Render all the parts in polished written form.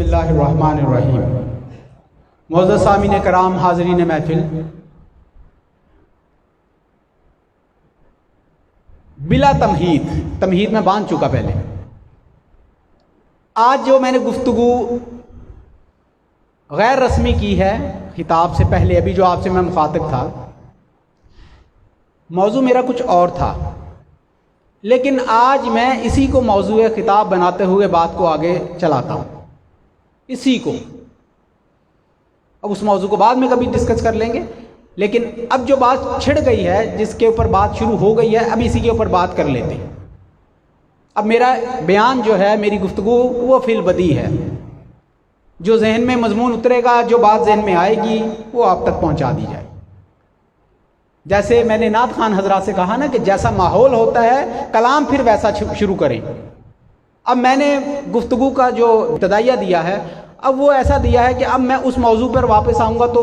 बिस्मिल्लाहिर्रहमानिर्रहीम। मुअज़्ज़ज़ सामीन कराम, हाज़रीन महफिल, बिला तमहीद में बांध चुका पहले। आज जो मैंने गुफ्तगू गैर रस्मी की है खिताब से पहले, अभी जो आपसे मैं मुखातिब था, मौजू मेरा कुछ और था, लेकिन आज मैं इसी को मौजू खिताब बनाते हुए बात को आगे चलाता हूँ। इसी को अब उस मौजू को बाद में कभी डिस्कस कर लेंगे, लेकिन अब जो बात छिड़ गई है, जिसके ऊपर बात शुरू हो गई है, अब इसी के ऊपर बात कर लेते हैं। अब मेरा बयान जो है, मेरी गुफ्तगू वो फिल बदी है। जो जहन में मजमून उतरेगा, जो बात जहन में आएगी, वो आप तक पहुंचा दी जाए। जैसे मैंने नात खान हजरात से कहा ना कि जैसा माहौल होता है कलाम फिर वैसा शुरू करें। अब मैंने गुफ्तगू का जो इब्तदाइया दिया है, अब वो ऐसा दिया है कि अब मैं उस मौजू पर वापस आऊँगा तो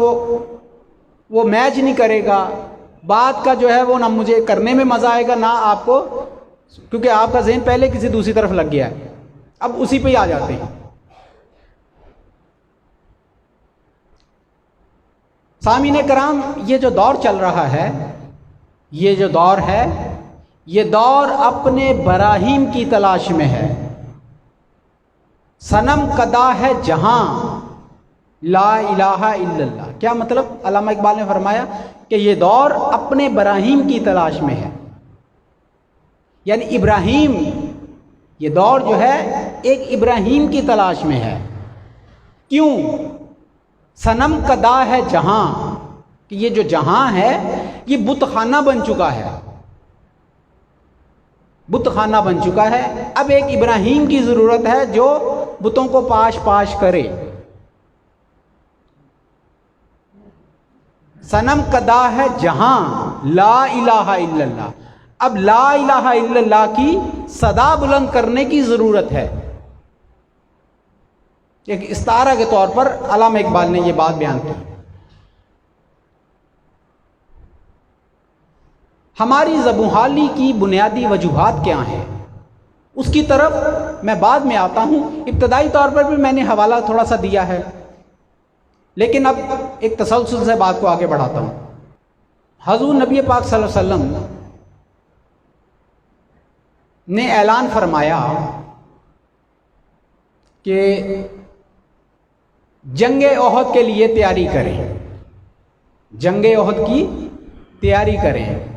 वो मैच नहीं करेगा। बात का जो है वो ना मुझे करने में मज़ा आएगा ना आपको, क्योंकि आपका जहन पहले किसी दूसरी तरफ लग गया है। अब उसी पे ही आ जाते हैं। सामीने कराम, ये जो दौर चल रहा है, ये जो दौर है, ये दौर अपने बराहीम की तलाश में है। सनम कदा है जहां ला इलाहा इल्लल्लाह। क्या मतलब? अल्लामा इकबाल ने फरमाया कि ये दौर अपने बराहीम की तलाश में है, यानी इब्राहीम, ये दौर जो है एक इब्राहीम की तलाश में है। क्यों? सनम कदा है जहां, कि ये जो जहां है ये बुतखाना बन चुका है, बुतखाना बन चुका है। अब एक इब्राहीम की ज़रूरत है जो बुतों को पाश पाश करे। सनम कदा है जहां ला इलाहा इल्लल्लाह। अब ला इलाहा इल्लल्लाह की सदा बुलंद करने की ज़रूरत है। एक इस्तारा के तौर पर अल्लामा इकबाल ने यह बात बयान की। हमारी ज़बूहाली की बुनियादी वजूहात क्या हैं, उसकी तरफ मैं बाद में आता हूँ। इब्तदाई तौर पर भी मैंने हवाला थोड़ा सा दिया है, लेकिन अब एक तसलसल से बात को आगे बढ़ाता हूँ। हज़ूर नबी पाक सल्लल्लाहु अलैहि वसल्लम ने ऐलान फरमाया कि जंगे ओहद के लिए तैयारी करें, जंगे ओहद की तैयारी करें।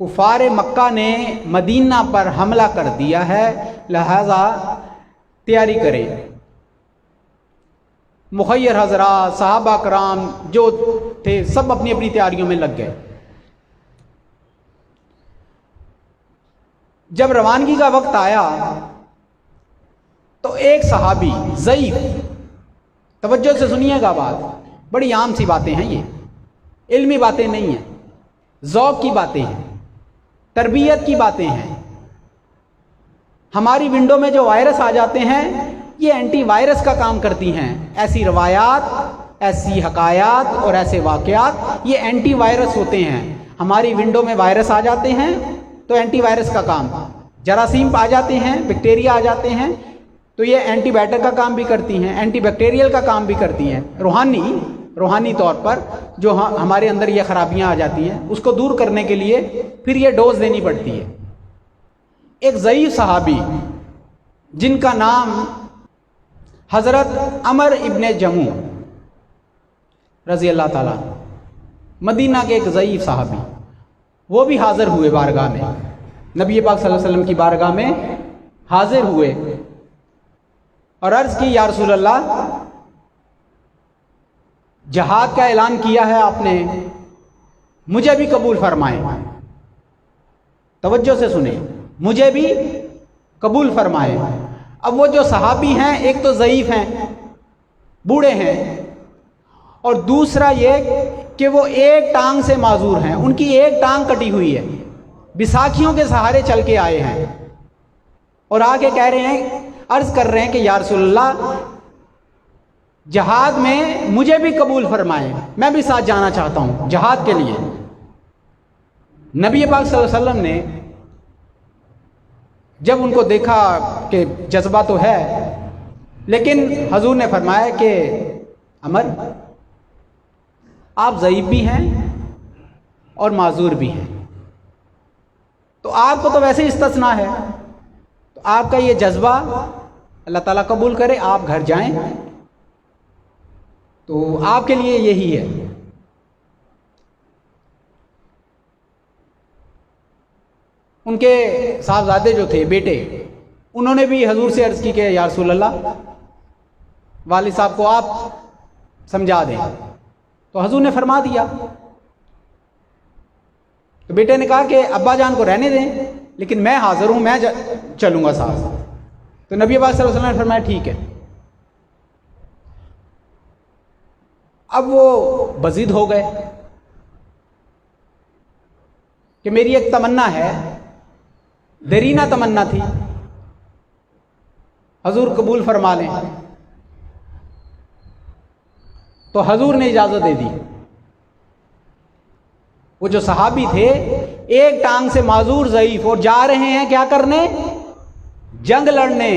कुफार मक्का ने मदीना पर हमला कर दिया है, लिहाजा तैयारी करें। मुखय्यर हजरात, सहाबा कराम जो थे, सब अपनी अपनी तैयारियों में लग गए। जब रवानगी का वक्त आया तो एक सहाबी ज़ईफ, तवज्जो से सुनिएगा बात, बड़ी आम सी बातें हैं, ये इल्मी बातें नहीं हैं, ज़ौक़ की बातें हैं, तरबियत की बातें हैं। हमारी विंडो में जो वायरस आ जाते हैं, ये एंटी वायरस का काम करती हैं। ऐसी रवायात, ऐसी हकायात और ऐसे वाक़यात, ये एंटी वायरस होते हैं। हमारी विंडो में वायरस आ जाते हैं तो एंटी वायरस का काम, जरासीम आ जाते हैं, बैक्टीरिया आ जाते हैं तो ये एंटीबायोटिक का काम भी करती हैं, एंटीबैक्टीरियल का काम भी करती हैं। रूहानी तौर पर जो हमारे अंदर ये खराबियां आ जाती हैं, उसको दूर करने के लिए फिर ये डोज देनी पड़ती है। एक ज़ईफ़ सहाबी जिनका नाम हज़रत अमर इब्ने जमू रज़ी अल्लाह ताला, मदीना के एक ज़ईफ़ सहाबी, वो भी हाज़िर हुए बारगाह में, नबी पाक सल्लल्लाहु अलैहि वसल्लम की बारगाह में हाज़िर हुए और अर्ज़ की, या रसूल अल्लाह, जहाद का ऐलान किया है आपने, मुझे भी कबूल फरमाएं। तवज्जो से सुने, मुझे भी कबूल फरमाएं। अब वो जो सहाबी हैं, एक तो ज़ईफ़ हैं, बूढ़े हैं, और दूसरा ये कि वो एक टांग से माजूर हैं, उनकी एक टांग कटी हुई है, बिसाखियों के सहारे चल के आए हैं, और आगे कह रहे हैं, अर्ज़ कर रहे हैं कि या रसूलल्लाह, जहाद में मुझे भी कबूल फरमाएं, मैं भी साथ जाना चाहता हूँ जहाद के लिए। नबी पाक सल्लल्लाहु अलैहि वसल्लम ने जब उनको देखा कि जज्बा तो है, लेकिन हजूर ने फरमाया कि अमर, आप ज़ईफ़ भी हैं और माजूर भी हैं, तो आपको तो वैसे ही इस्तिस्ना है, तो आपका ये जज्बा अल्लाह ताला कबूल करे, आप घर जाएं, तो आपके लिए यही है। उनके साहबजादे जो थे, बेटे, उन्होंने भी हजूर से अर्ज़ की कि या रसूल अल्लाह, वालिद साहब को आप समझा दें, तो हजूर ने फरमा दिया। तो बेटे ने कहा कि अब्बा जान को रहने दें, लेकिन मैं हाजिर हूं, मैं चलूंगा साथ। तो नबी पाक सल्लल्लाहु अलैहि वसल्लम ने फरमाया ठीक है। अब वो बज़िद हो गए कि मेरी एक तमन्ना है, देरीना तमन्ना थी, हजूर कबूल फरमा लें। तो हजूर ने इजाज़त दे दी। वो जो सहाबी थे, एक टांग से माजूर ज़ईफ़, और जा रहे हैं क्या करने? जंग लड़ने,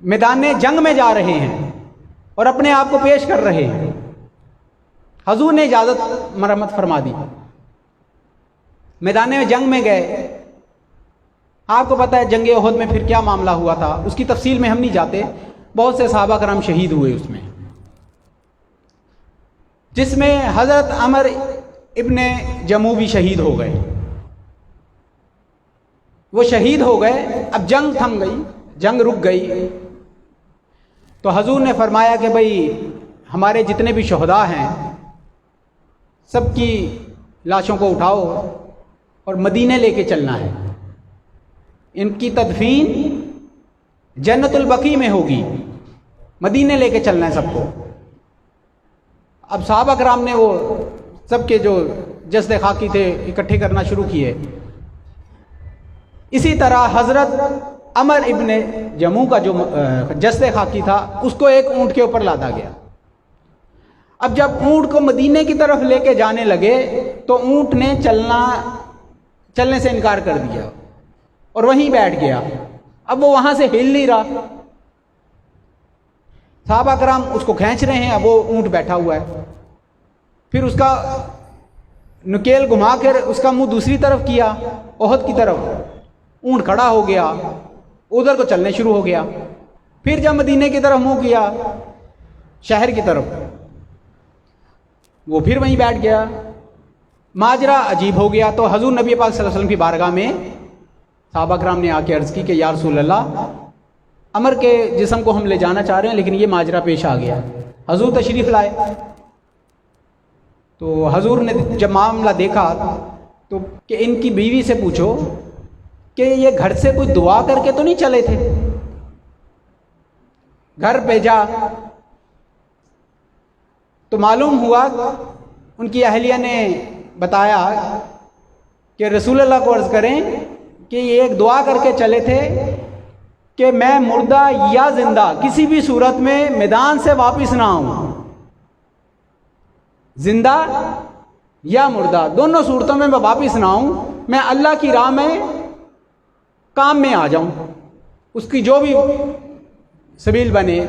मैदान जंग में जा रहे हैं और अपने आप को पेश कर रहे हैं। हजूर ने इजाज़त मरम्मत फरमा दी, मैदान में जंग में गए। आपको पता है जंग ओहद में फिर क्या मामला हुआ था, उसकी तफसील में हम नहीं जाते। बहुत से सहाबा कराम शहीद हुए उसमें, जिसमें हज़रत अमर इब्ने जमू भी शहीद हो गए। वो शहीद हो गए, अब जंग थम गई, जंग रुक गई। तो हजूर ने फरमाया कि भाई हमारे जितने भी शहदा हैं, सबकी लाशों को उठाओ और मदीने लेके चलना है। इनकी तदफीन जन्नतुल बकी में होगी, मदीने लेके चलना है सबको। अब सहाबा कराम ने वो सबके जो जस्द खाकी थे इकट्ठे करना शुरू किए। इसी तरह हज़रत अमर इब्ने जमू का जो जस्द खाकी था, उसको एक ऊँट के ऊपर लादा गया। अब जब ऊँट को मदीने की तरफ लेके जाने लगे तो ऊँट ने चलने से इनकार कर दिया और वहीं बैठ गया। अब वो वहाँ से हिल नहीं रहा। सहाबा कराम उसको खींच रहे हैं, अब वो ऊँट बैठा हुआ है। फिर उसका नुकेल घुमाकर उसका मुंह दूसरी तरफ किया, ओहद की तरफ। ऊँट खड़ा हो गया, उधर को चलने शुरू हो गया। फिर जब मदीने की तरफ मुंह किया, शहर की तरफ, वो फिर वहीं बैठ गया। माजरा अजीब हो गया। तो हजूर नबी पाक सल्लल्लाहु अलैहि वसल्लम की बारगाह में सहाबा कराम ने आके अर्ज़ की कि या रसूल अल्लाह, अमर के जिस्म को हम ले जाना चाह रहे हैं, लेकिन ये माजरा पेश आ गया। हजूर तशरीफ़ लाए। तो हजूर ने जब मामला देखा तो कि इनकी बीवी से पूछो कि ये घर से कोई दुआ करके तो नहीं चले थे? घर भेजा तो मालूम हुआ, उनकी अहलिया ने बताया कि रसूल अल्लाह को अर्ज़ करें कि ये एक दुआ करके चले थे कि मैं मुर्दा या जिंदा किसी भी सूरत में मैदान से वापस ना आऊं। जिंदा या मुर्दा दोनों सूरतों में मैं वापस ना आऊं, मैं अल्लाह की राह में काम में आ जाऊं, उसकी जो भी सबील बने।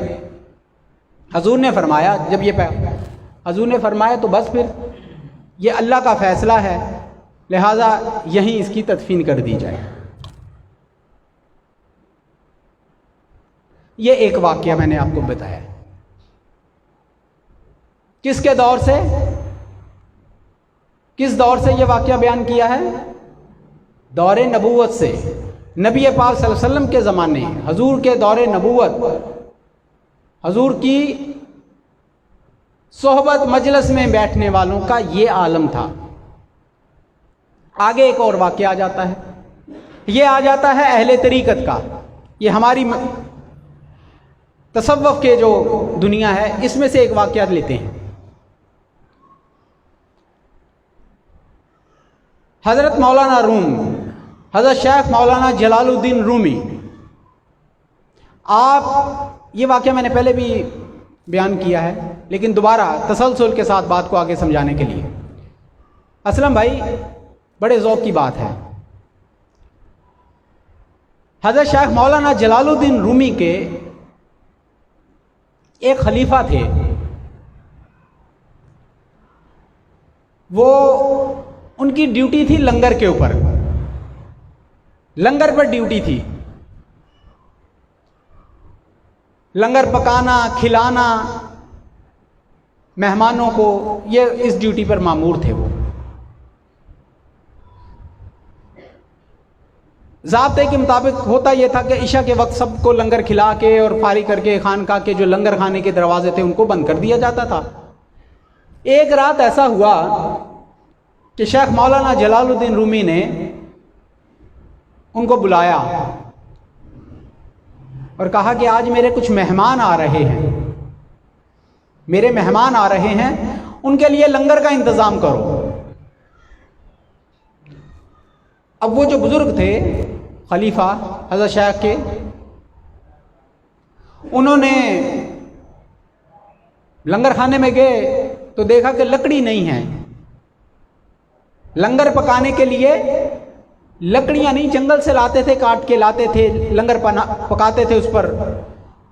हजूर ने फरमाया, जब ये हजूर ने फरमाया तो बस फिर ये अल्लाह का फैसला है, लिहाजा यहीं इसकी तदफीन कर दी जाए। ये एक वाक़या मैंने आपको बताया। किसके दौर से, किस दौर से ये वाक़या बयान किया है? दौरे नबूवत से। नबी पाक सल्लल्लाहु अलैहि वसल्लम के ज़माने, हजूर के दौरे नबूवत, हजूर की सोहबत मजलिस में बैठने वालों का ये आलम था। आगे एक और वाक़या आ जाता है, ये आ जाता है अहले तरीक़त का। ये हमारी तसव्वुफ़ के जो दुनिया है, इसमें से एक वाक़या लेते हैं। हज़रत मौलाना रूम, हज़रत शेख मौलाना जलालुद्दीन रूमी, आप ये वाक़या मैंने पहले भी बयान किया है, लेकिन दोबारा तसलसल के साथ बात को आगे समझाने के लिए। असलम भाई, बड़े ज़ौक़ की बात है। हज़रत शेख मौलाना जलालुद्दीन रूमी के एक खलीफा थे, वो उनकी ड्यूटी थी लंगर के ऊपर, लंगर पर ड्यूटी थी, लंगर पकाना, खिलाना मेहमानों को, ये इस ड्यूटी पर मामूर थे। वो ज़ाब्ते के मुताबिक होता यह था कि इशा के वक्त सबको लंगर खिला के और फारिग करके खानका के जो लंगर खाने के दरवाजे थे उनको बंद कर दिया जाता था। एक रात ऐसा हुआ कि शेख मौलाना जलालुद्दीन रूमी ने उनको बुलाया और कहा कि आज मेरे कुछ मेहमान आ रहे हैं, मेरे मेहमान आ रहे हैं, उनके लिए लंगर का इंतज़ाम करो। अब वो जो बुजुर्ग थे खलीफा हज़रत शेख के, उन्होंने लंगर खाने में गए तो देखा कि लकड़ी नहीं है। लंगर पकाने के लिए लकड़ियां नहीं, जंगल से लाते थे, काट के लाते थे, लंगर पकाते थे उस पर।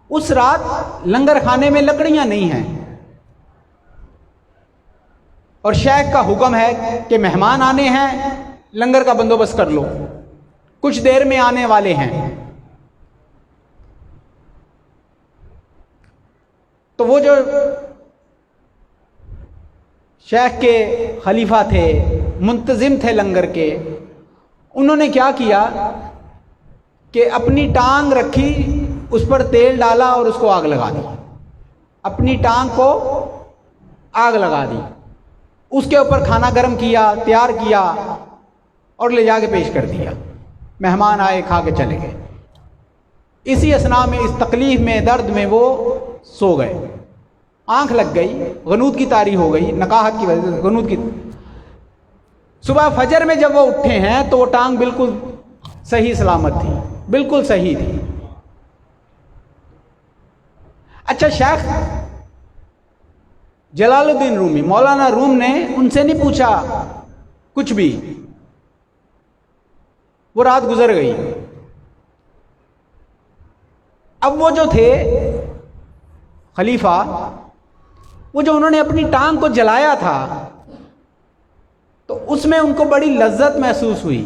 उस रात लंगर खाने में लकड़ियां नहीं हैं और शेख का हुक्म है कि मेहमान आने हैं, लंगर का बंदोबस्त कर लो, कुछ देर में आने वाले हैं। तो वो जो शेख के खलीफा थे, मुंतजिम थे लंगर के, उन्होंने क्या किया कि अपनी टांग रखी, उस पर तेल डाला और उसको आग लगा दी। अपनी टांग को आग लगा दी, उसके ऊपर खाना गर्म किया, तैयार किया और ले जाके पेश कर दिया। मेहमान आए, खा के चले गए। इसी असना में, इस तकलीफ में, दर्द में वो सो गए। आंख लग गई, गनूद की तारी हो गई, नकाहत की वजह से गनूद की। सुबह फजर में जब वो उठे हैं तो वो टांग बिल्कुल सही सलामत थी, बिल्कुल सही थी। अच्छा, शेख जलालुद्दीन रूमी, मौलाना रूम ने उनसे नहीं पूछा कुछ भी। वो रात गुजर गई। अब वो जो थे खलीफा, वो जो उन्होंने अपनी टांग को जलाया था तो उसमें उनको बड़ी लज्जत महसूस हुई।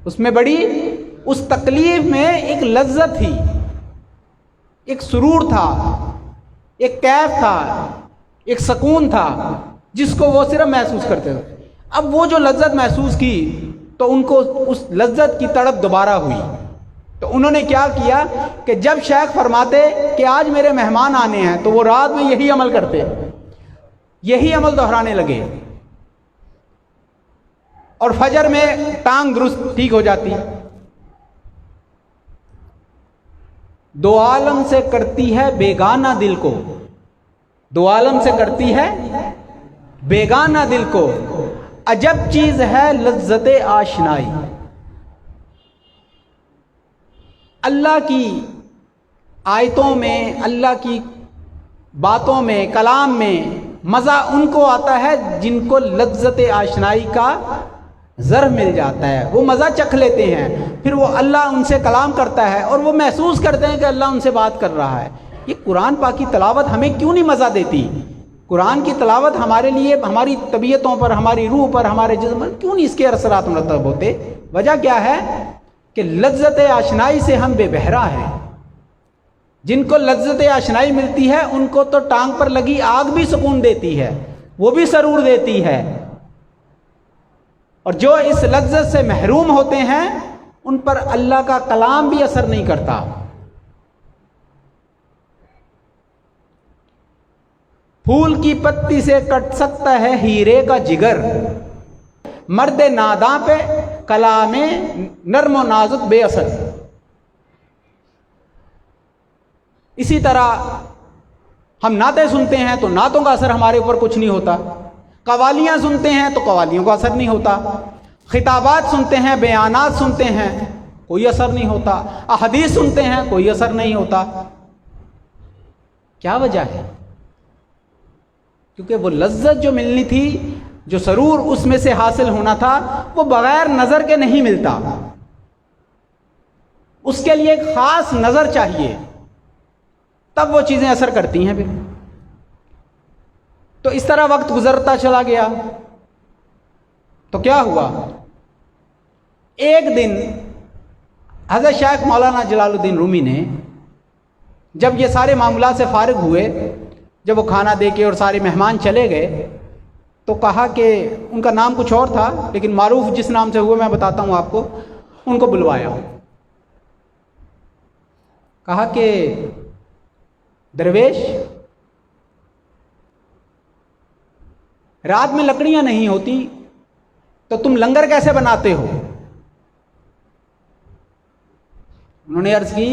उसमें बड़ी, उस तकलीफ में एक लज्जत थी, एक सुरूर था, एक कैफ था, एक सुकून था जिसको वो सिर्फ महसूस करते थे। अब वो जो लज्जत महसूस की तो उनको उस लज्जत की तड़प दोबारा हुई। तो उन्होंने क्या किया कि जब शेख फरमाते कि आज मेरे मेहमान आने हैं तो वो रात में यही अमल करते, यही अमल दोहराने लगे और फजर में टांग दुरुस्त ठीक हो जाती। दो आलम से करती है बेगाना दिल को, दो आलम से करती है बेगाना दिल को, अजब चीज है लज्जते आशनाई। अल्लाह की आयतों में, अल्लाह की बातों में, कलाम में मज़ा उनको आता है जिनको लज्जते आशनाई का ज़र मिल जाता है। वो मज़ा चख लेते हैं, फिर वो अल्लाह उनसे कलाम करता है और वो महसूस करते हैं कि अल्लाह उनसे बात कर रहा है। ये कुरान पाक की तिलावत हमें क्यों नहीं मज़ा देती? कुरान की तिलावत हमारे लिए, हमारी तबीयतों पर, हमारी रूह पर, हमारे जिस्म पर क्यों नहीं इसके असरात मुरतब होते? वजह क्या है कि लज्जत आशनाई से हम बेबहरा हैं। जिनको लज्जत आशनाई मिलती है उनको तो टांग पर लगी आग भी सुकून देती है, वो भी सरूर देती है, और जो इस लज्जत से महरूम होते हैं उन पर अल्लाह का कलाम भी असर नहीं करता। फूल की पत्ती से कट सकता है हीरे का जिगर, मर्द नादा पे कलामे नर्म नाजुक बेअसर। इसी तरह हम नाते सुनते हैं तो नातों का असर हमारे ऊपर कुछ नहीं होता, कवालियाँ सुनते हैं तो कवालियों का असर नहीं होता, खिताबात सुनते हैं, बयानात सुनते हैं, कोई असर नहीं होता, अहदीस सुनते हैं, कोई असर नहीं होता। क्या वजह है? क्योंकि वो लज्जत जो मिलनी थी, जो सरूर उसमें से हासिल होना था, वो बगैर नज़र के नहीं मिलता। उसके लिए एक खास नज़र चाहिए, तब वो चीज़ें असर करती हैं फिर। तो इस तरह वक्त गुजरता चला गया। तो क्या हुआ, एक दिन हज़रत शेख मौलाना जलालुद्दीन रूमी ने जब ये सारे मामलात से फारिग हुए, जब वो खाना दे के और सारे मेहमान चले गए, तो कहा कि उनका नाम कुछ और था लेकिन मारूफ जिस नाम से हुए मैं बताता हूँ आपको, उनको बुलवाया। कहा कि दरवेश, रात में लकड़ियां नहीं होती तो तुम लंगर कैसे बनाते हो? उन्होंने अर्ज की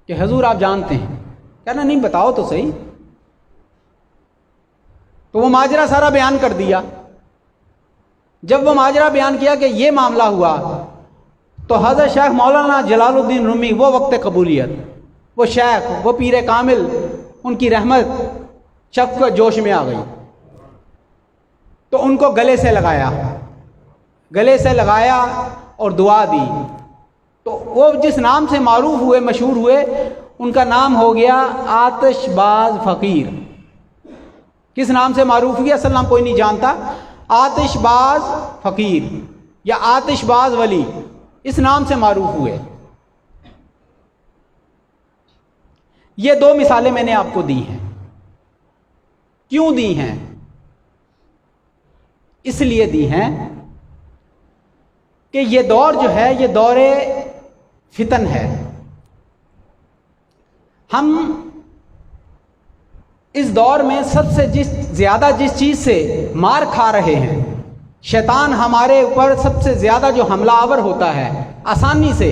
कि हजूर आप जानते हैं। कहना नहीं, बताओ तो सही। तो वो माजरा सारा बयान कर दिया। जब वो माजरा बयान किया कि ये मामला हुआ, तो हज़रत शेख मौलाना जलालुद्दीन रूमी, वो वक्त कबूलियत, वो शेख, वो पीर कामिल, उनकी रहमत शफ़क़त जोश में आ गई। तो उनको गले से लगाया और दुआ दी। तो वो जिस नाम से मारूफ हुए, मशहूर हुए, उनका नाम हो गया आतिशबाज फ़कीर। किस नाम से मारूफ हुई असल नाम कोई नहीं जानता, आतिशबाज फ़कीर या आतिशबाज वली, इस नाम से मारूफ हुए। ये दो मिसालें मैंने आपको दी हैं। क्यों दी हैं? इसलिए दी हैं कि ये दौर जो है, ये दौरे फितन है। हम इस दौर में सबसे जिस चीज़ से मार खा रहे हैं, शैतान हमारे ऊपर सबसे ज़्यादा जो हमलावर होता है आसानी से,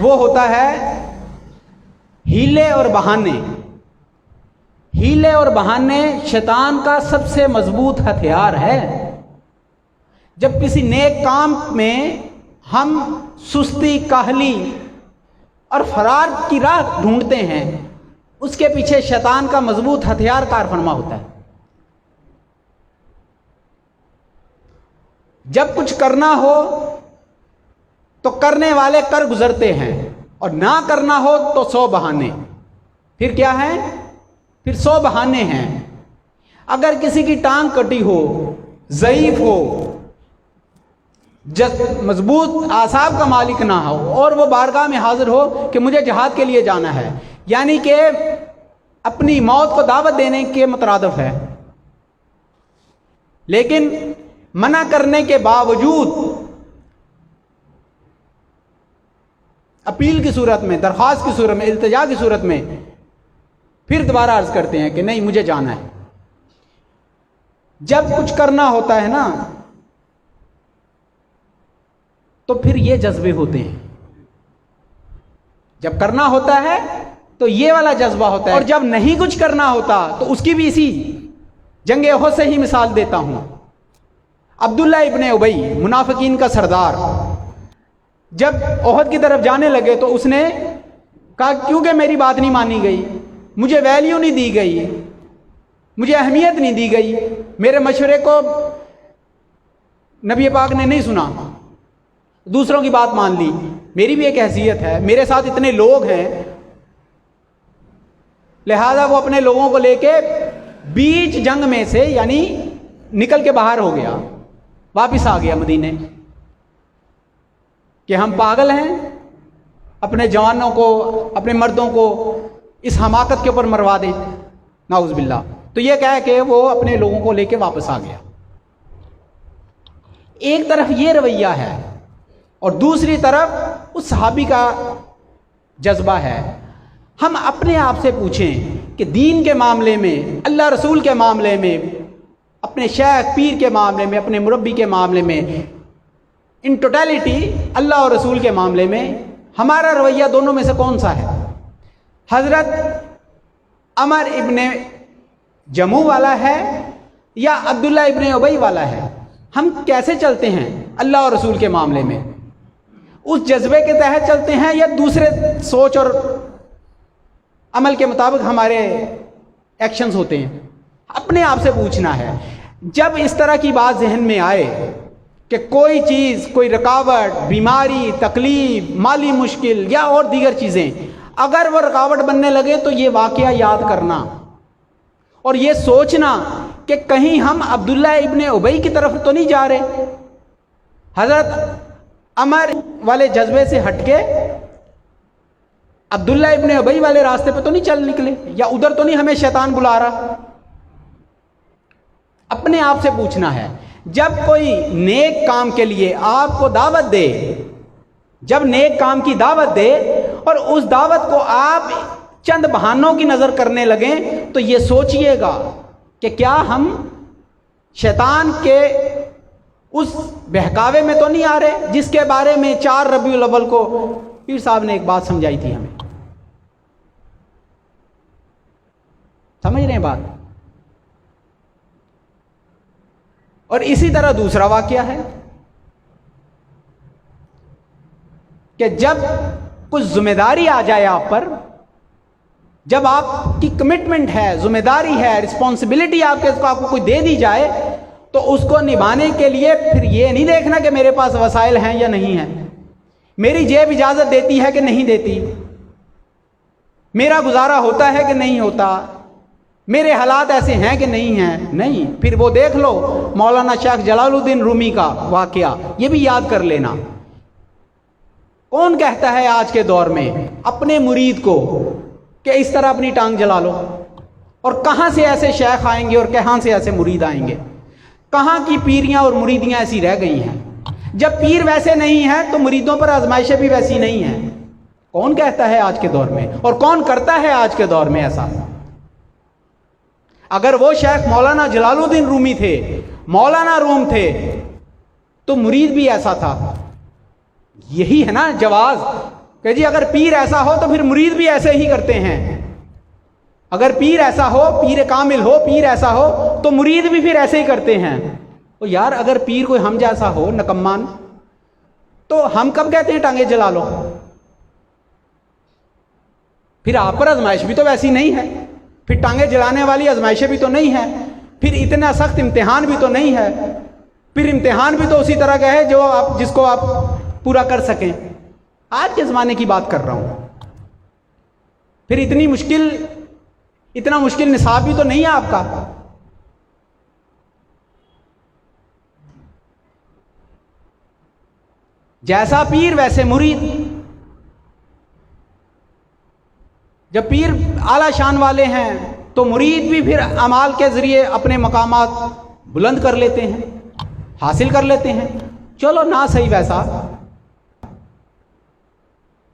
वो होता है हीले और बहाने। हीले और बहाने शैतान का सबसे मजबूत हथियार है। जब किसी नेक काम में हम सुस्ती, काहली और फरार की राह ढूंढते हैं, उसके पीछे शैतान का मजबूत हथियार कारफरमा होता है। जब कुछ करना हो तो करने वाले कर गुजरते हैं, और ना करना हो तो 100 बहाने। फिर क्या है? फिर 100 बहाने हैं। अगर किसी की टांग कटी हो, ज़ईफ हो, मजबूत आसाब का मालिक ना हो, और वो बारगाह में हाजिर हो कि मुझे जिहाद के लिए जाना है, यानी कि अपनी मौत को दावत देने के मुतरादिफ है, लेकिन मना करने के बावजूद अपील की सूरत में, दरख्वास्त की सूरत में, इल्तिजा की सूरत में फिर दोबारा अर्ज करते हैं कि नहीं, मुझे जाना है। जब कुछ करना होता है ना, तो फिर ये जज्बे होते हैं। जब करना होता है तो ये वाला जज्बा होता है, और जब नहीं कुछ करना होता तो उसकी भी इसी जंगे ओहद से ही मिसाल देता हूं। अब्दुल्ला इब्ने उबई, मुनाफिकीन का सरदार, जब ओहद की तरफ जाने लगे तो उसने कहा क्योंकि मेरी बात नहीं मानी गई, मुझे वैल्यू नहीं दी गई, मुझे अहमियत नहीं दी गई, मेरे मशवरे को नबी पाक ने नहीं सुना, दूसरों की बात मान ली, मेरी भी एक हैसियत है, मेरे साथ इतने लोग हैं, लिहाजा वो अपने लोगों को लेके बीच जंग में से यानी निकल के बाहर हो गया, वापिस आ गया मदीने कि हम पागल हैं, अपने जवानों को, अपने मर्दों को इस हमाकत के ऊपर मरवा दें, नाउज़ बिल्लाह। तो ये कह के वो अपने लोगों को लेके वापस आ गया। एक तरफ ये रवैया है और दूसरी तरफ उस सहाबी का जज्बा है। हम अपने आप से पूछें कि दीन के मामले में, अल्लाह रसूल के मामले में, अपने शेख पीर के मामले में, अपने मुरब्बी के मामले में, इन टोटलिटी अल्लाह और रसूल के मामले में हमारा रवैया दोनों में से कौन सा है? हज़रत अमर इब्ने जमू वाला है या अब्दुल्ला इब्ने उबई वाला है? हम कैसे चलते हैं अल्लाह और रसूल के मामले में? उस जज्बे के तहत चलते हैं या दूसरे सोच और अमल के मुताबिक हमारे एक्शंस होते हैं? अपने आप से पूछना है। जब इस तरह की बात जहन में आए कि कोई चीज़, कोई रुकावट, बीमारी, तकलीफ, माली मुश्किल या और दीगर चीज़ें अगर वो रुकावट बनने लगे तो ये वाक़या याद करना और ये सोचना कि कहीं हम अब्दुल्ला इब्ने उबई की तरफ तो नहीं जा रहे, हज़रत अमर वाले जज्बे से हटके अब्दुल्ला इब्ने उबई वाले रास्ते पे तो नहीं चल निकले, या उधर तो नहीं हमें शैतान बुला रहा। अपने आप से पूछना है। जब कोई नेक काम के लिए आपको दावत दे, जब नेक काम की दावत दे और उस दावत को आप चंद बहानों की नज़र करने लगें, तो ये सोचिएगा कि क्या हम शैतान के उस बहकावे में तो नहीं आ रहे जिसके बारे में 4 रबीउल अव्वल को पीर साहब ने एक बात समझाई थी हमें। समझ रहे हैं बात? और इसी तरह दूसरा वाकया है कि जब कुछ जिम्मेदारी आ जाए आप पर, जब आपकी कमिटमेंट है, जिम्मेदारी है, रिस्पॉन्सिबिलिटी आपको कोई दे दी जाए, तो उसको निभाने के लिए फिर ये नहीं देखना कि मेरे पास वसाइल हैं या नहीं हैं, मेरी जेब इजाज़त देती है कि नहीं देती, मेरा गुजारा होता है कि नहीं होता, मेरे हालात ऐसे हैं कि नहीं हैं। नहीं, फिर वो देख लो मौलाना शेख जलालुद्दीन रूमी का वाकया, ये भी याद कर लेना। कौन कहता है आज के दौर में अपने मुरीद को कि इस तरह अपनी टांग जला लो? और कहाँ से ऐसे शेख आएंगे और कहाँ से ऐसे मुरीद आएंगे? कहाँ की पीरियाँ और मुरीदियाँ ऐसी रह गई हैं? जब पीर वैसे नहीं हैं तो मुरीदों पर आजमाइशें भी वैसी नहीं हैं। कौन कहता है आज के दौर में, और कौन करता है आज के दौर में ऐसा? अगर वो शेख मौलाना जलालुद्दीन रूमी थे, मौलाना रूम थे, तो मुरीद भी ऐसा था। यही है ना जवाज कि जी अगर पीर ऐसा हो तो फिर मुरीद भी ऐसे ही करते हैं। अगर पीर ऐसा हो, पीर कामिल हो, पीर ऐसा हो, तो मुरीद भी फिर ऐसे ही करते हैं। तो यार अगर पीर कोई हम जैसा हो नकम्मान, तो हम कब कहते हैं टांगे जला लो? फिर आप पर आजमाइश भी तो वैसी नहीं है, फिर टांगे जलाने वाली आजमाइशें भी तो नहीं है, फिर इतना सख्त इम्तिहान भी तो नहीं है, फिर इम्तिहान भी तो उसी तरह का है जो आप जिसको आप पूरा कर सकें। आज के ज़माने की बात कर रहा हूँ। फिर इतना मुश्किल निसाब भी तो नहीं है आपका। जैसा पीर वैसे मुरीद। जब पीर आला शान वाले हैं तो मुरीद भी फिर अमाल के ज़रिए अपने मकामात बुलंद कर लेते हैं, हासिल कर लेते हैं। चलो ना सही वैसा,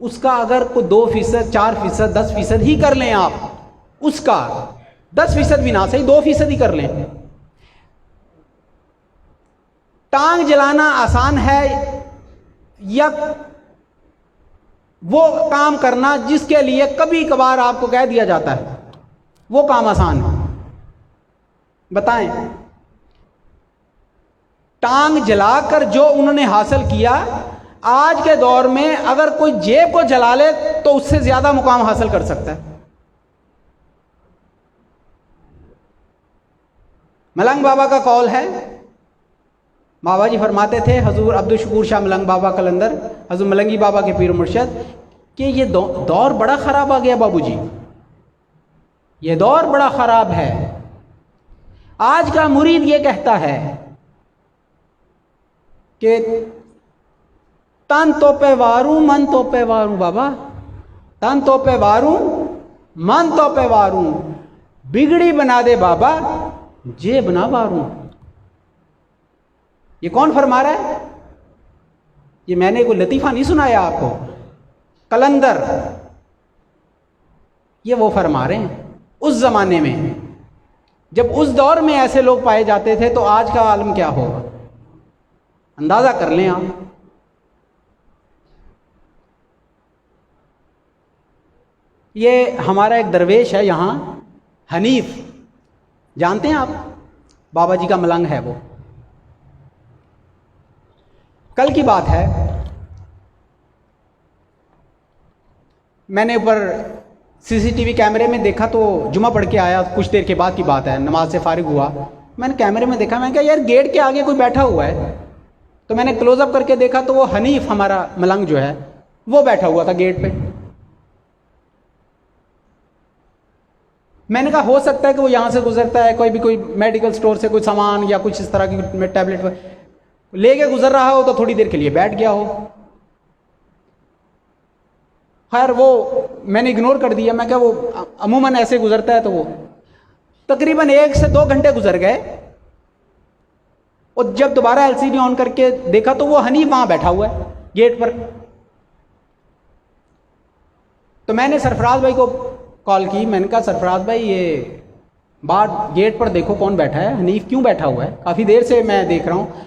उसका अगर कोई 2%, 4%, 10% ही कर लें आप, उसका 10% भी ना सही 2% ही कर लें। टांग जलाना आसान है या वो काम करना जिसके लिए कभी कभार आपको कह दिया जाता है वो काम आसान है? बताएं। टांग जलाकर जो उन्होंने हासिल किया, आज के दौर में अगर कोई जेब को जला ले तो उससे ज्यादा मुकाम हासिल कर सकता है। मलंग बाबा का कौल है, बाबा जी फरमाते थे, हजूर अब्दुल शकूर शाह मलंग बाबा कलंदर, हजूर मलंगी बाबा के पीर मुर्शद, कि ये दौर बड़ा ख़राब आ गया बाबूजी, ये दौर बड़ा ख़राब है। आज का मुरीद ये कहता है कि तन तो पे वारूं मन तो पे वारूं, बाबा तन तो पे वारूं मन तो पे वारूं, बिगड़ी बना दे बाबा जेब ना वारूं। ये कौन फरमा रहा है? ये मैंने कोई लतीफ़ा नहीं सुनाया आपको, कलंदर ये वो फरमा रहे हैं। उस ज़माने में जब उस दौर में ऐसे लोग पाए जाते थे तो आज का आलम क्या होगा, अंदाज़ा कर लें आप। ये हमारा एक दरवेश है यहाँ, हनीफ, जानते हैं आप? बाबा जी का मलंग है वो। कल की बात है, मैंने ऊपर सीसीटीवी कैमरे में देखा तो जुमा पढ़ के आया, कुछ देर के बाद की बात है, नमाज से फारिग हुआ, मैंने कैमरे में देखा, मैंने कहा यार गेट के आगे कोई बैठा हुआ है, तो मैंने क्लोजअप करके देखा तो वो हनीफ हमारा मलंग जो है वो बैठा हुआ था गेट पे। मैंने कहा हो सकता है कि वो यहां से गुजरता है, कोई मेडिकल स्टोर से कोई सामान या कुछ इस तरह की टैबलेट लेके गुजर रहा हो तो थोड़ी देर के लिए बैठ गया हो। खैर वो मैंने इग्नोर कर दिया। मैं क्या, वो अमूमन ऐसे गुजरता है। तो वो तकरीबन 1 से 2 घंटे गुजर गए और जब दोबारा एलसीडी ऑन करके देखा तो वो हनीफ वहां बैठा हुआ है गेट पर। तो मैंने सरफराज भाई को कॉल की। मैंने कहा सरफराज भाई ये बाहर गेट पर देखो कौन बैठा है, हनीफ क्यों बैठा हुआ है, काफ़ी देर से मैं देख रहा हूँ।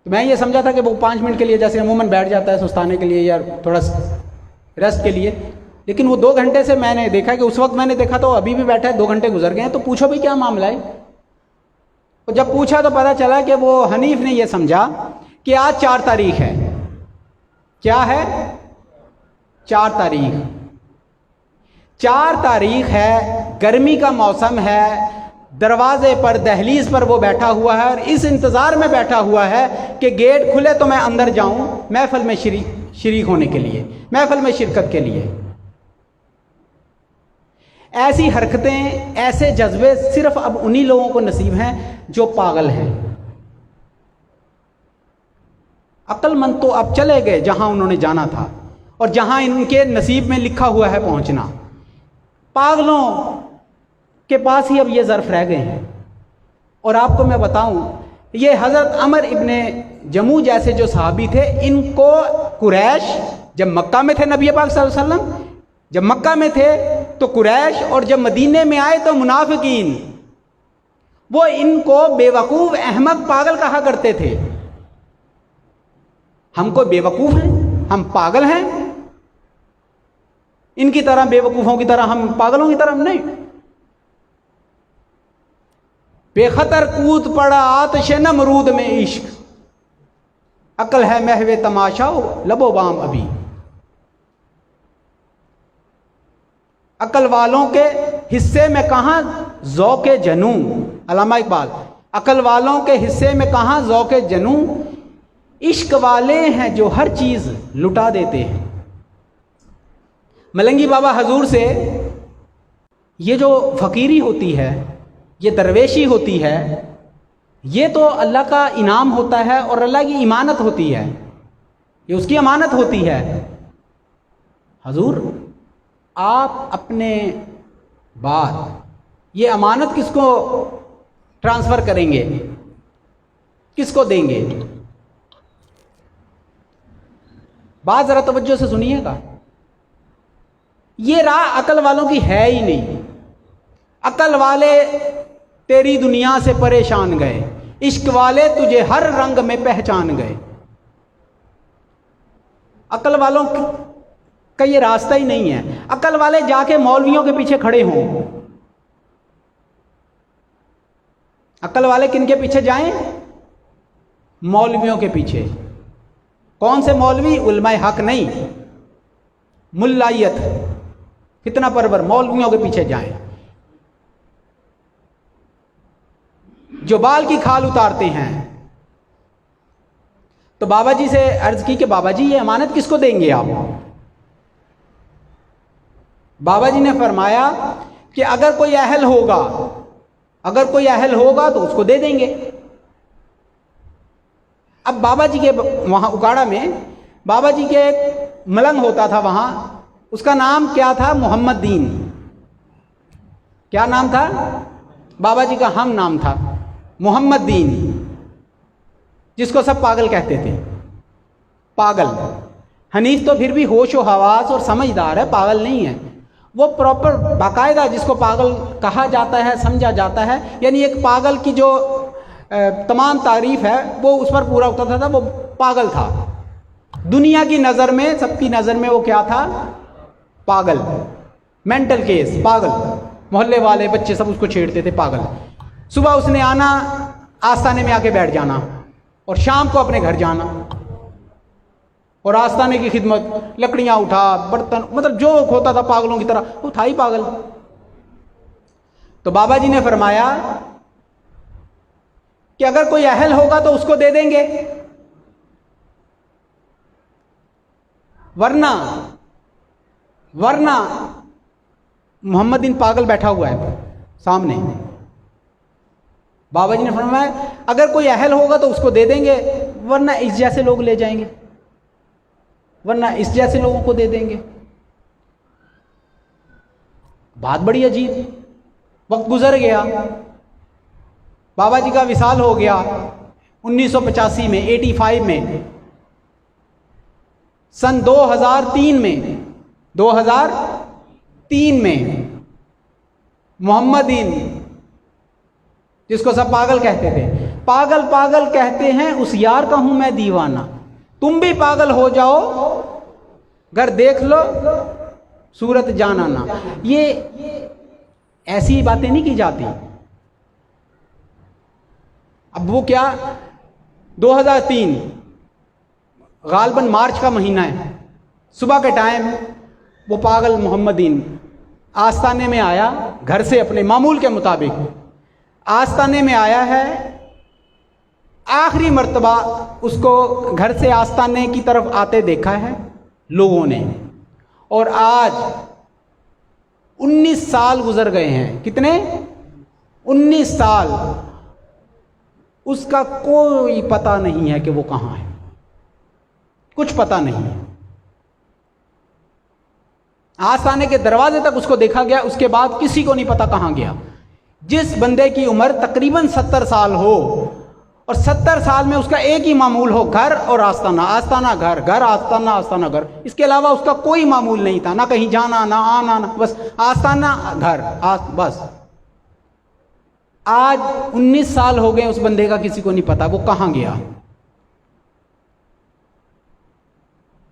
तो मैं ये समझा था कि वो 5 मिनट के लिए जैसे अमूमन बैठ जाता है सुस्ताने के लिए या थोड़ा रेस्ट के लिए, लेकिन वो 2 घंटे से मैंने देखा कि उस वक्त मैंने देखा तो अभी भी बैठा है। 2 घंटे गुजर गए हैं। तो पूछो भाई क्या मामला है। तो जब पूछा तो पता चला कि वो हनीफ ने ये समझा कि आज 4 तारीख है। क्या है? 4 तारीख। 4 तारीख है, गर्मी का मौसम है, दरवाजे पर दहलीज पर वो बैठा हुआ है और इस इंतज़ार में बैठा हुआ है कि गेट खुले तो मैं अंदर जाऊं महफिल में शरीक होने के लिए, महफिल में शिरकत के लिए। ऐसी हरकतें, ऐसे जज्बे सिर्फ अब उन्हीं लोगों को नसीब हैं जो पागल हैं। अक्लमंद तो अब चले गए जहां उन्होंने जाना था और जहां इनके नसीब में लिखा हुआ है पहुंचना। पागलों के पास ही अब ये ज़र्फ रह गए हैं। और आपको मैं बताऊं, ये हज़रत अमर इब्ने जमू जैसे जो सहाबी थे, इनको कुरैश जब मक्का में थे, नबी पाक सल्लल्लाहु अलैहि वसल्लम जब मक्का में थे तो कुरैश, और जब मदीने में आए तो मुनाफिकीन, वो इनको बेवकूफ़, अहमक, पागल कहा करते थे। हम कोई बेवकूफ़ हैं? हम पागल हैं? इनकी तरह बेवकूफ़ों की तरह, हम पागलों की तरह नहीं। बेखतर कूद पड़ा आतिश नमरूद में इश्क, अकल है महवे तमाशा लबो बाम अभी। अकल वालों के हिस्से में कहाँ ज़ौक़े जनू, अल्लामा इकबाल। अकल वालों के हिस्से में कहाँ ज़ौक़े जनू, इश्क वाले हैं जो हर चीज़ लुटा देते हैं। मलंगी बाबा हजूर से ये जो फ़कीरी होती है, ये दरवेशी होती है, ये तो अल्लाह का इनाम होता है और अल्लाह की इमानत होती है, ये उसकी अमानत होती है। हजूर आप अपने बाद ये अमानत किसको ट्रांसफ़र करेंगे, किसको देंगे? बात ज़रा तवज्जो से सुनिएगा। ये राह अकल वालों की है ही नहीं। अकल वाले तेरी दुनिया से परेशान गए, इश्क वाले तुझे हर रंग में पहचान गए। अकल वालों का ये रास्ता ही नहीं है। अकल वाले जाके मौलवियों के पीछे खड़े हों। अकल वाले किन के पीछे जाएं? मौलवियों के पीछे। कौन से मौलवी? उलमाए हक नहीं, मुल्लायत, फितना परवर मौलवियों के पीछे जाएं जो बाल की खाल उतारते हैं। तो बाबा जी से अर्ज की कि बाबा जी ये अमानत किसको देंगे आप? बाबा जी ने फरमाया कि अगर कोई अहल होगा, अगर कोई अहल होगा तो उसको दे देंगे। अब बाबा जी के वहाँ उकाड़ा में बाबा जी के एक मलंग होता था वहाँ, उसका नाम क्या था? मोहम्मद दीन। क्या नाम था? बाबा जी का हम नाम था मोहम्मद दीन, जिसको सब पागल कहते थे। पागल। हनीफ तो फिर भी होश व हवास और समझदार है, पागल नहीं है। वो प्रॉपर बाकायदा जिसको पागल कहा जाता है, समझा जाता है, यानी एक पागल की जो तमाम तारीफ है वो उस पर पूरा उतरता था। वो पागल था दुनिया की नज़र में, सबकी नज़र में वो क्या था? पागल, मेंटल केस, पागल। मोहल्ले वाले बच्चे सब उसको छेड़ते थे पागल। सुबह उसने आना, आस्थाने में आके बैठ जाना और शाम को अपने घर जाना और आस्थाने की खिदमत, लकड़ियां उठा, बर्तन, मतलब जो होता था पागलों की तरह, वो था ही पागल। तो बाबा जी ने फरमाया कि अगर कोई अहल होगा तो उसको दे देंगे। वरना मोहम्मदीन पागल बैठा हुआ है सामने। बाबा जी ने फरमाया अगर कोई अहल होगा तो उसको दे देंगे, वरना इस जैसे लोग ले जाएंगे, वरना इस जैसे लोगों को दे देंगे। बात बड़ी अजीब। वक्त गुजर गया, बाबा जी का विसाल हो गया 1985 में, 85 में। सन 2003 में मोहम्मदीन, जिसको सब पागल कहते थे, पागल पागल कहते हैं उस यार का हूं मैं दीवाना, तुम भी पागल हो जाओ घर देख लो सूरत जाना ना। ये ऐसी बातें नहीं की जाती। अब वो क्या, 2003 गालबन मार्च का महीना है, सुबह के टाइम वो पागल मोहम्मदीन आस्ताने में आया, घर से अपने मामूल के मुताबिक आस्ताने में आया है। आखिरी मर्तबा उसको घर से आस्ताने की तरफ आते देखा है लोगों ने, और आज 19 साल गुजर गए हैं। कितने? 19 साल। उसका कोई पता नहीं है कि वो कहां है, कुछ पता नहीं है। आस्ताने के दरवाजे तक उसको देखा गया, उसके बाद किसी को नहीं पता कहां गया। जिस बंदे की उम्र तकरीबन 70 साल हो और 70 साल में उसका एक ही मामूल हो, घर और आस्ताना, आस्ताना घर, घर आस्ताना, आस्ताना घर, इसके अलावा उसका कोई मामूल नहीं था, ना कहीं जाना ना आना, ना बस आस्ताना घर बस। आज 19 साल हो गए उस बंदे का, किसी को नहीं पता वो कहां गया।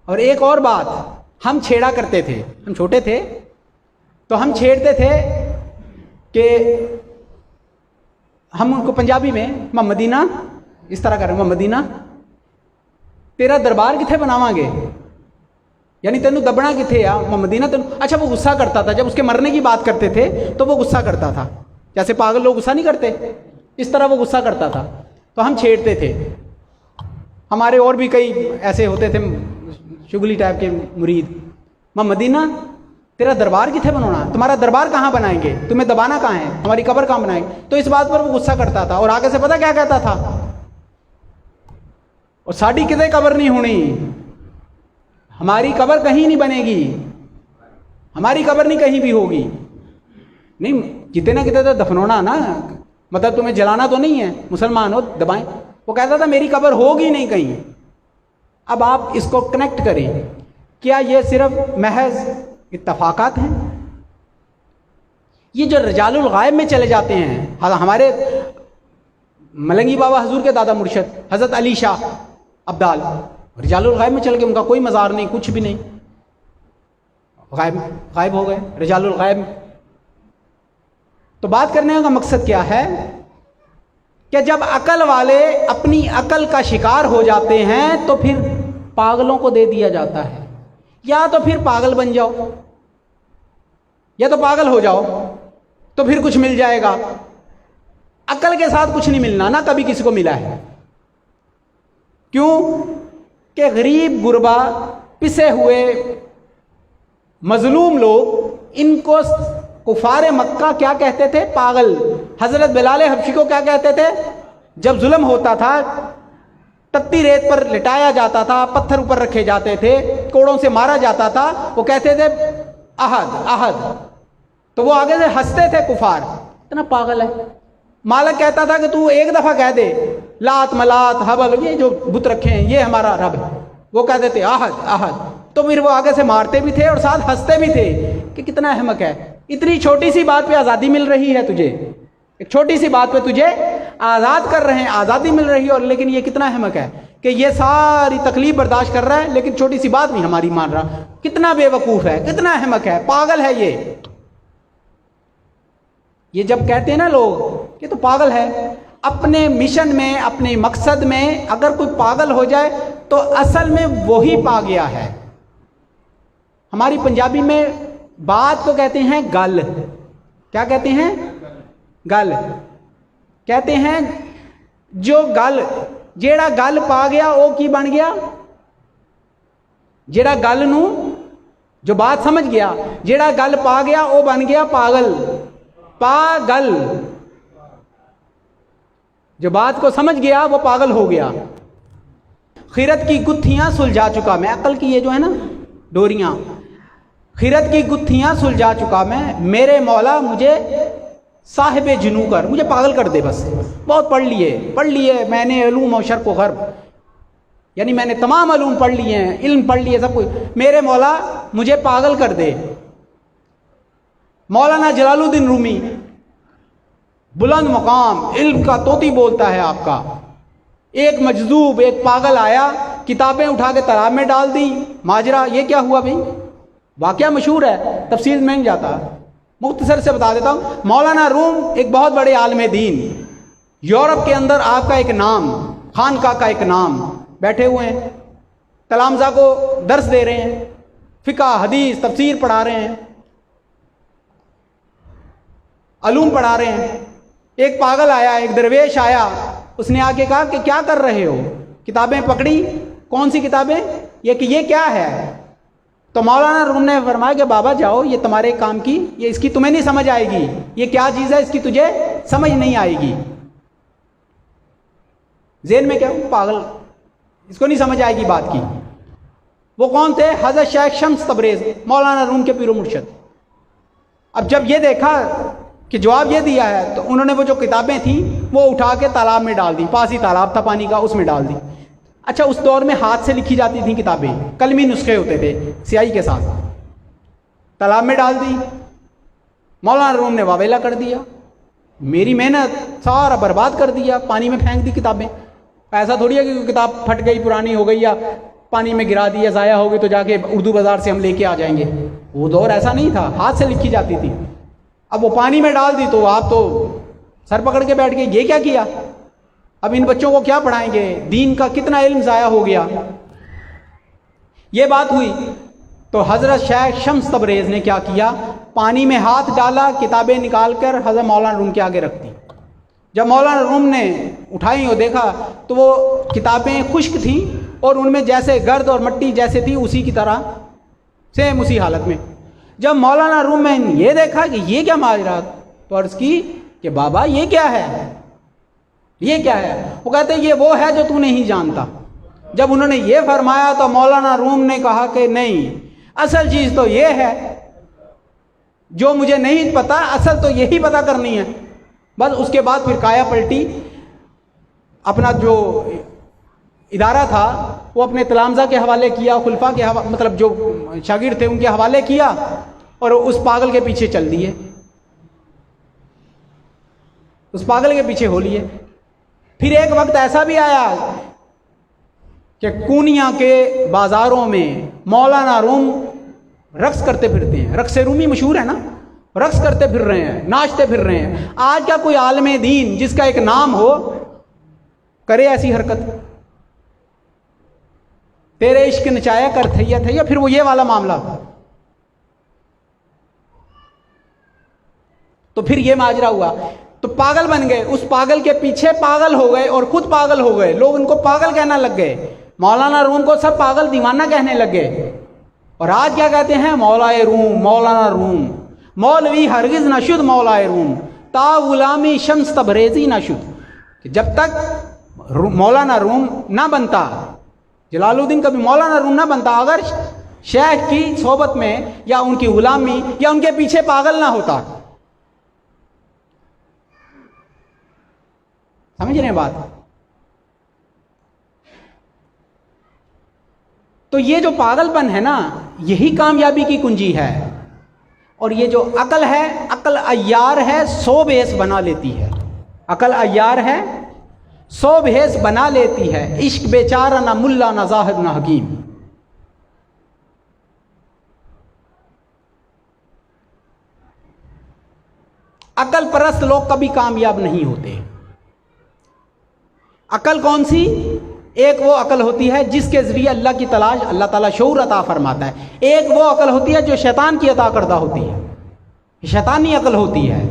और एक और बात हम छेड़ा करते थे, हम छोटे थे तो हम छेड़ते थे कि हम उनको पंजाबी में मोहम्मदीना इस तरह कर रहे, मोहम्मदीना तेरा दरबार किथे बनावांगे, यानी तेनू दबना किथे आ मोहम्मदीना तेनू। अच्छा, वो गुस्सा करता था जब उसके मरने की बात करते थे तो वो गुस्सा करता था, जैसे पागल लोग गुस्सा नहीं करते, इस तरह वो गुस्सा करता था। तो हम छेड़ते थे। हमारे और भी कई ऐसे होते थे शुगली टाइप के मुरीद, मोहम्मदीना तेरा दरबार किथे बनाना, तुम्हारा दरबार कहाँ बनाएंगे, तुम्हें दबाना कहाँ है, हमारी कब्र कहाँ बनाएंगे। तो इस बात पर वो गुस्सा करता था और आगे से पता क्या कहता था, और साड़ी किते कब्र नहीं होनी, हमारी कब्र कहीं नहीं बनेगी, हमारी कब्र नहीं कहीं भी होगी, नहीं किते ना किते तो दफनोना ना, मतलब तुम्हें जलाना तो नहीं है, मुसलमान हो दबाएं। वो कहता था मेरी कब्र होगी नहीं कहीं। अब आप इसको कनेक्ट करें, क्या ये सिर्फ महज इत्तफाकात हैं? ये जो रजालुल गायब में चले जाते हैं, हमारे मलंगी बाबा हजूर के दादा मुर्शद हजरत अली शाह अब्दाल रजालुल गायब में चल गए, उनका कोई मज़ार नहीं, कुछ भी नहीं, गायब हो गए रजालुल गायब। तो बात करने का मकसद क्या है कि जब अकल वाले अपनी अकल का शिकार हो जाते हैं तो फिर पागलों को दे दिया जाता है। या तो फिर पागल बन जाओ, या तो पागल हो जाओ तो फिर कुछ मिल जाएगा। अकल के साथ कुछ नहीं मिलना, ना कभी किसी को मिला है। क्यों कि गरीब गुरबा पिसे हुए मजलूम लोग, इनको कुफारे मक्का क्या कहते थे, पागल। हजरत बिलाल हबशी को क्या कहते थे, जब जुल्म होता था तत्ती रेत पर लिटाया जाता था, पत्थर ऊपर रखे जाते थे, कोड़ों से मारा जाता था, वो कहते थे अहद अहद। तो वो आगे से हंसते थे कुफार, इतना पागल है। मालिक कहता था कि तू एक दफा कह दे लात मलात हबल, ये जो बुत रखे हैं ये हमारा रब है, वो कहते थे अहद अहद। तो फिर वो आगे से मारते भी थे और साथ हंसते भी थे कि कितना अहमक है, इतनी छोटी सी बात पे आज़ादी मिल रही है तुझे, एक छोटी सी बात पे तुझे आज़ाद कर रहे हैं, आज़ादी मिल रही है, और लेकिन ये कितना अहमक है कि ये सारी तकलीफ बर्दाश्त कर रहा है लेकिन छोटी सी बात नहीं हमारी मान रहा। कितना बेवकूफ़ है, कितना अहमक है, पागल है ये जब कहते हैं ना लोग कि तो पागल है, अपने मिशन में अपने मकसद में अगर कोई पागल हो जाए तो असल में वही पा गया है। हमारी पंजाबी में बात को कहते हैं गल, क्या कहते हैं, गल कहते हैं। जो गल जेड़ा गल पा गया वो की बन गया, जेड़ा गल नू जो बात समझ गया, जेड़ा गल पा गया वो बन गया पागल। पागल जो बात को समझ गया वो पागल हो गया। खिरत की गुत्थियां सुलझा चुका मैं, अकल की ये जो है ना डोरियां, खिरत की गुत्थियां सुलझा चुका मैं, मेरे मौला मुझे साहिब जुनू कर, मुझे पागल कर दे बस। बहुत पढ़ लिए मैंने इल्म और शर्क व गर्ब, यानी मैंने तमाम इल्म पढ़ लिए हैं, इल्म पढ़ लिए सब कुछ, मेरे मौला मुझे पागल कर दे। मौलाना जलालुद्दीन रूमी, बुलंद मुकाम, इल्म का तोती बोलता है आपका। एक मजदूब, एक पागल आया, किताबें उठा के तालाब में डाल दी। माजरा ये क्या हुआ भाई, वाकया मशहूर है, तफसील में नहीं जाता, मुख्तसर से बता देता हूँ। मौलाना रूम एक बहुत बड़े आलिम दीन, यूरोप के अंदर आपका एक नाम, खानका का एक नाम, बैठे हुए हैं, तलामजा को दर्स दे रहे हैं, फिका हदीस तफसीर पढ़ा रहे हैं, अलूम पढ़ा रहे हैं। एक पागल आया, एक दरवेश आया, उसने आके कहा कि क्या कर रहे हो, किताबें पकड़ी, कौन सी किताबें, ये कि ये क्या है। तो मौलाना रूम ने फरमाया कि बाबा जाओ, ये तुम्हारे काम की, ये इसकी तुम्हें नहीं समझ आएगी, ये क्या चीज़ है इसकी तुझे समझ नहीं आएगी। जेन में क्या, पागल, इसको नहीं समझ आएगी बात की। वो कौन थे, हज़रत शेख शम्स तबरेज़, मौलाना रूम के पीरो मुर्शद। अब जब ये देखा कि जवाब ये दिया है, तो उन्होंने वो जो किताबें थी वो उठा के तालाब में डाल दी, पास ही तालाब था पानी का, उसमें डाल दी। अच्छा, उस दौर में हाथ से लिखी जाती थी किताबें, कलमी नुस्खे होते थे स्याही के साथ, तालाब में डाल दी। मौलाना रूम ने वावेला कर दिया, मेरी मेहनत सारा बर्बाद कर दिया, पानी में फेंक दी किताबें। ऐसा थोड़ी है कि किताब फट गई, पुरानी हो गई, या पानी में गिरा दी, या ज़ाया हो गई तो जाके उर्दू बाज़ार से हम लेके आ जाएंगे। वो दौर ऐसा नहीं था, हाथ से लिखी जाती थी। अब वो पानी में डाल दी तो आप तो सर पकड़ के बैठ गए, ये क्या किया, अब इन बच्चों को क्या पढ़ाएंगे, दीन का कितना इल्म ज़ाया हो गया। ये बात हुई तो हज़रत शेख शम्स तबरेज़ ने क्या किया, पानी में हाथ डाला, किताबें निकाल कर हज़रत मौलाना रूम के आगे रख दी। जब मौलाना रूम ने उठाई और देखा तो वो किताबें खुश्क थीं और उनमें जैसे गर्द और मिट्टी जैसे थी उसी की तरह, सेम उसी हालत में। जब मौलाना रूम में ये देखा कि ये क्या माजरा, तो अर्ज़ की कि बाबा ये क्या है, ये क्या है। वो कहते ये वो है जो तू नहीं जानता। जब उन्होंने ये फरमाया तो मौलाना रूम ने कहा कि नहीं, असल चीज़ तो ये है जो मुझे नहीं पता, असल तो यही पता करनी है। बस उसके बाद फिर काया पलटी, अपना जो इदारा था वो अपने तलामज़ा के हवाले किया, खुलफा के मतलब जो शागिर्द थे उनके हवाले किया, और उस पागल के पीछे चल दिए, उस पागल के पीछे हो लिए। फिर एक वक्त ऐसा भी आया कि कूनिया के बाज़ारों में मौलाना रूम रक्स करते फिरते हैं, रक्स रूमी मशहूर है ना, रक्स करते फिर रहे हैं, नाचते फिर रहे हैं। आज क्या कोई आलिम दीन जिसका एक नाम हो करे ऐसी हरकत, तेरे इश्क नचाया कर थैया थैया, फिर वो ये वाला मामला। तो फिर ये माजरा हुआ, तो पागल बन गए, उस पागल के पीछे पागल हो गए और खुद पागल हो गए, लोग उनको पागल कहना लग गए, मौलाना रूम को सब पागल दीवाना कहने लग गए। और आज क्या कहते हैं, मौलाए रूम, मौलाना रूम, मौलवी हरगिज नशुद मौलाए रूम, ता गुलामी शम्स तबरेज़ी नशुद। जब तक मौलाना रूम ना बनता, जलालुद्दीन कभी मौलाना रूम ना बनता, अगर शेख की सोबत में या उनकी गुलामी या उनके पीछे पागल ना होता। समझ रहे हैं बात। तो ये जो पागलपन है ना, यही कामयाबी की कुंजी है। और ये जो अकल है, अकल अय्यार है, 100 भेस बना लेती है। अकल अय्यार है, 100 भेस बना लेती है। इश्क बेचारा ना मुल्ला ना जाहिद ना हकीम। अकल परस्त लोग कभी कामयाब नहीं होते। अकल कौन सी? एक वो अकल होती है जिसके जरिए अल्लाह की तलाश अल्लाह ताला शऊर अता फरमाता है। एक वो अकल होती है जो शैतान की अता करदा होती है, शैतानी अकल होती है,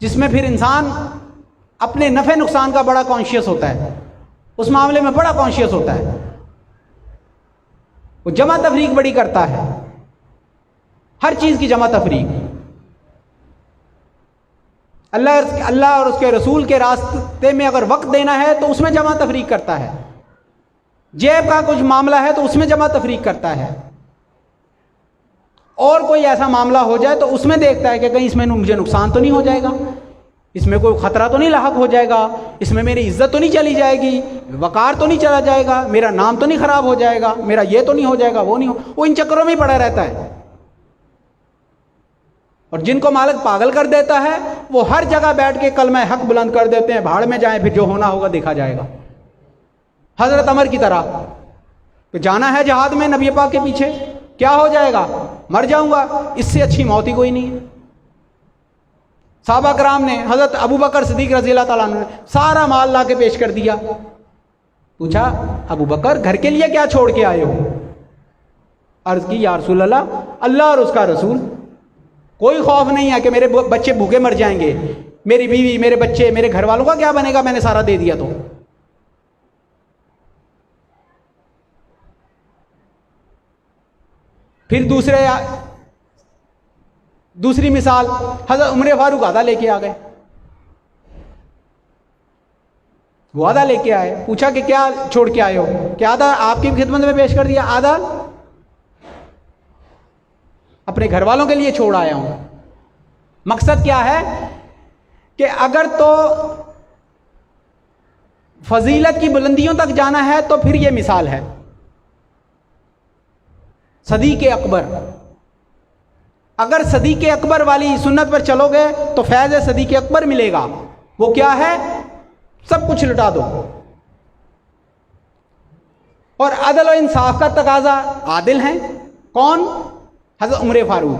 जिसमें फिर इंसान अपने नफ़े नुकसान का बड़ा कॉन्शियस होता है, उस मामले में बड़ा कॉन्शियस होता है। वो जमा तफरीक बड़ी करता है, हर चीज की जमा तफरीक। अल्लाह और उसके रसूल के रास्ते में अगर वक्त देना है तो उसमें जमा तफरीक करता है, जेब का कुछ मामला है तो उसमें जमा तफरीक करता है, और कोई ऐसा मामला हो जाए तो उसमें देखता है कि कहीं इसमें मुझे नुकसान तो नहीं हो जाएगा, इसमें कोई खतरा तो नहीं लाहक हो जाएगा, इसमें मेरी इज्जत तो नहीं चली जाएगी, वकार तो नहीं चला जाएगा, मेरा नाम तो नहीं खराब हो जाएगा, मेरा ये तो नहीं हो जाएगा, वो नहीं हो, वो इन चक्करों में ही पड़ा रहता है। और जिनको मालिक पागल कर देता है वो हर जगह बैठ के कलमा हक बुलंद कर देते हैं, भाड़ में जाए, फिर जो होना होगा देखा जाएगा। हजरत अमर की तरह तो जाना है जहाद में नबी पाक के पीछे, क्या हो जाएगा, मर जाऊंगा, इससे अच्छी मौत ही कोई नहीं है। साहबा कराम ने, हजरत अबू बकर सिद्दीक रज़ी अल्लाह ताला अन्हु ने सारा माल ला के पेश कर दिया। पूछा, अबू बकर घर के लिए क्या छोड़ के आए हो? अर्ज की, या रसूल अल्लाह, अल्लाह और उसका रसूल, कोई खौफ नहीं है कि मेरे बच्चे भूखे मर जाएंगे, मेरी बीवी, मेरे बच्चे, मेरे घर वालों का क्या बनेगा, मैंने सारा दे दिया तो। फिर दूसरी मिसाल, हज़रत उमर फारूक आधा लेके आ गए। वो आधा लेके आए, पूछा कि क्या छोड़ के आए हो? क्या आधा आपकी खिदमत में पेश कर दिया, आधा अपने घर वालों के लिए छोड़ आया हूं। मकसद क्या है कि अगर तो फजीलत की बुलंदियों तक जाना है तो फिर यह मिसाल है सदीक़ अकबर। अगर सदीक़ अकबर वाली सुन्नत पर चलोगे तो फैज़ सदीक़ अकबर मिलेगा। वो क्या है? सब कुछ लुटा दो। और अदल और इंसाफ का तकाजा आदिल हैं कौन? हज़रत उमर फारूक।